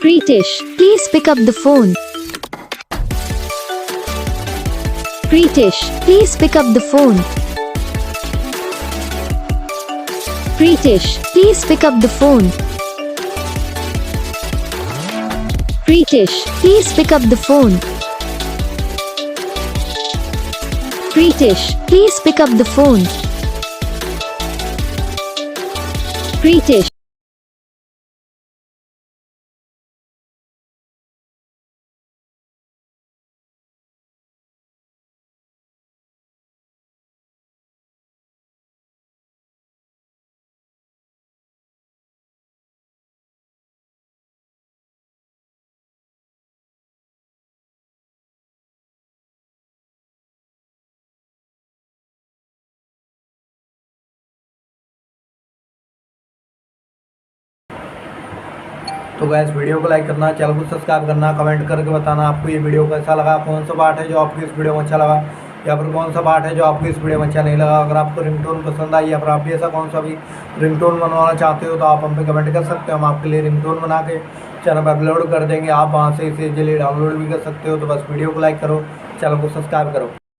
Pritish, please pick up the phone. Pritish, please pick up the phone. Pritish, please pick up the phone. Pritish, please pick up the phone. Pritish, please pick up the phone. Pritish. तो gas video को like करना, channel को subscribe करना, comment करके बताना आपको ये video कैसा लगा, कौन सा पार्ट है जो आपको इस वीडियो में अच्छा लगा या फिर कौन सा पार्ट है जो आपको इस वीडियो में अच्छा नहीं लगा। अगर आपको रिंगटोन पसंद आई या फिर आप भी ऐसा कौन सा भी रिंगटोन बनवाना चाहते हो तो आप हम पे कमेंट कर सकते हो। हम आपके लिए रिंगटोन बना के चैनल पर अपलोड कर देंगे, आप वहाँ से इसे इजीली डाउनलोड भी कर सकते हो। तो बस वीडियो को लाइक करो, चैनल को सब्सक्राइब करो।